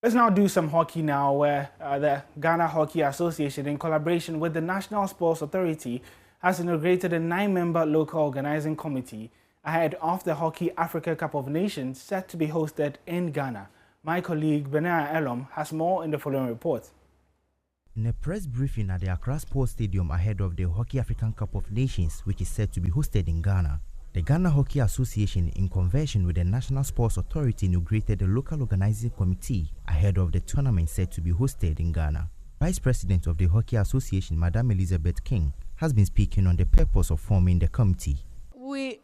Let's now do some hockey now, where the Ghana Hockey Association, in collaboration with the National Sports Authority, has inaugurated a 9-member local organizing committee ahead of the Hockey Africa Cup of Nations set to be hosted in Ghana. My colleague Benaya Elom has more in the following report. In a press briefing at the Accra Sports Stadium ahead of the Hockey African Cup of Nations, which is set to be hosted in Ghana, the Ghana Hockey Association, in convention with the National Sports Authority, inaugurated a local organizing committee ahead of the tournament set to be hosted in Ghana. Vice President of the Hockey Association, Madam Elizabeth King, has been speaking on the purpose of forming the committee. We,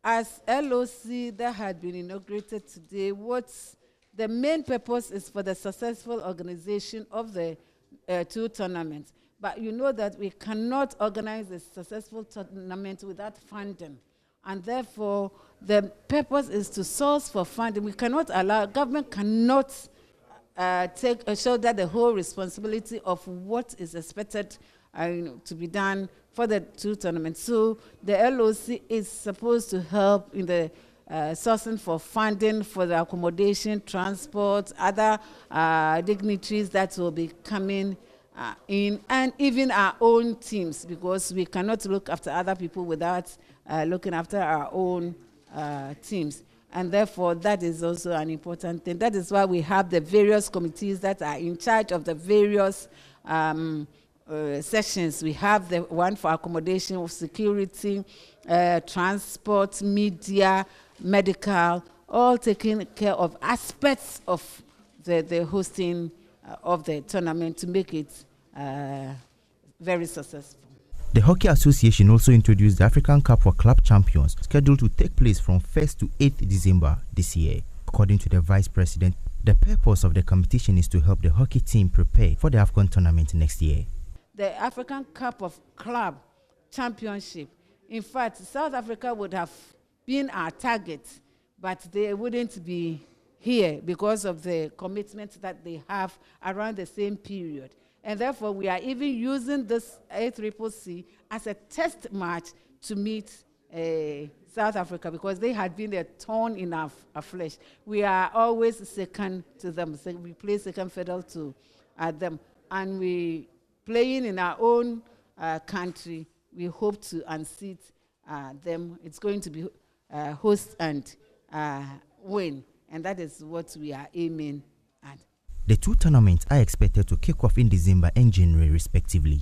as LOC that had been inaugurated today, the main purpose is for the successful organization of the two tournaments. But you know that we cannot organize a successful tournament without funding. And therefore, the purpose is to source for funding. We cannot allow, government cannot shoulder the whole responsibility of what is expected to be done for the two tournaments. So the LOC is supposed to help in the sourcing for funding for the accommodation, transport, other dignitaries that will be coming in, and even our own teams, because we cannot look after other people without looking after our own teams. And therefore, that is also an important thing. That is why we have the various committees that are in charge of the various sessions. We have the one for accommodation, security, transport, media, medical, all taking care of aspects of the hosting of the tournament to make it very successful. The Hockey Association also introduced the African Cup for Club Champions, scheduled to take place from 1st to 8th December this year. According to the Vice President, the purpose of the competition is to help the hockey team prepare for the AFCON tournament next year. The African Cup of Club Championship, in fact, South Africa would have been our target, but they wouldn't be here because of the commitment that they have around the same period. And therefore, we are even using this ACCC as a test match to meet South Africa, because they had been a thorn in our flesh. We are always second to them. So we play second fiddle to them. And we playing in our own country, we hope to unseat them. It's going to be host and win. And that is what we are aiming at. The two tournaments are expected to kick off in December and January, respectively.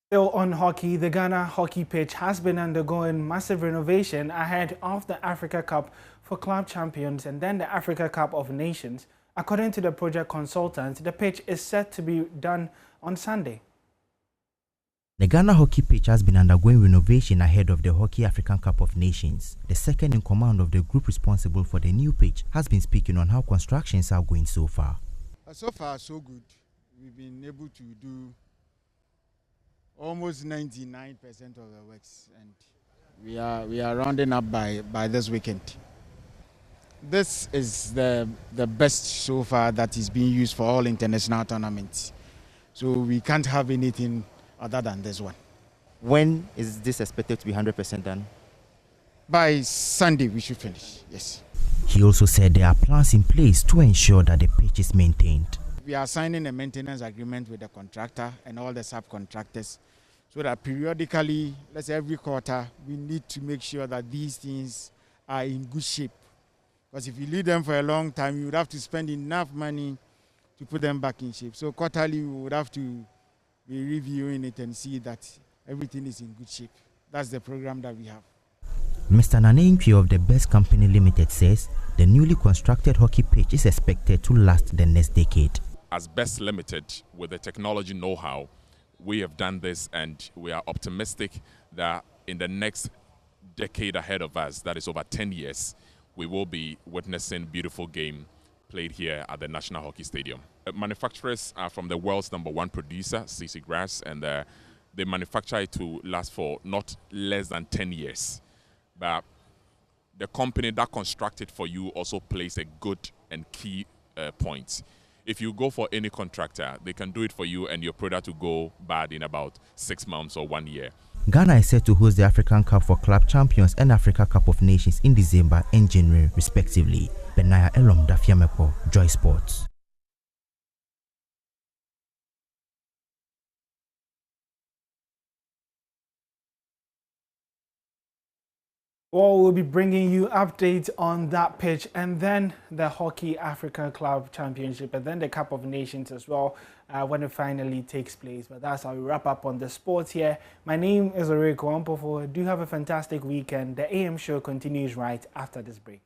Still on hockey, the Ghana hockey pitch has been undergoing massive renovation ahead of the Africa Cup for Club Champions and then the Africa Cup of Nations. According to the project consultant, the pitch is set to be done on Sunday. The Ghana hockey pitch has been undergoing renovation ahead of the Hockey African Cup of Nations. The second in command of the group responsible for the new pitch has been speaking on how constructions are going so far. So far, so good. We've been able to do almost 99% of the works, and we are rounding up by this weekend. This is the best so far that is being used for all international tournaments. So we can't have anything other than this one. When is this expected to be 100% done? By Sunday we should finish, yes. He also said there are plans in place to ensure that the pitch is maintained. We are signing a maintenance agreement with the contractor and all the subcontractors, so that periodically, let's say every quarter, we need to make sure that these things are in good shape. Because if you leave them for a long time, you would have to spend enough money to put them back in shape. So quarterly, we would have to be reviewing it and see that everything is in good shape. That's the program that we have. Mr. Nanenki of the Best Company Limited says the newly constructed hockey pitch is expected to last the next decade. As Best Limited, with the technology know-how, we have done this, and we are optimistic that in the next decade ahead of us, that is over 10 years, we will be witnessing beautiful game played here at the National Hockey Stadium. Manufacturers are from the world's #1 producer, CC Grass, and they manufacture it to last for not less than 10 years. But the company that constructed for you also plays a good and key point. If you go for any contractor, they can do it for you and your product will go bad in about 6 months or 1 year. Ghana is set to host the African Cup for Club Champions and Africa Cup of Nations in December and January, respectively. Benaya Elom Dafiamepo, Joy Sports. Well, we'll be bringing you updates on that pitch and then the Hockey Africa Club Championship and then the Cup of Nations as well when it finally takes place. But that's how we wrap up on the sports here. My name is Oreko Ampofo. Do have a fantastic weekend. The AM show continues right after this break.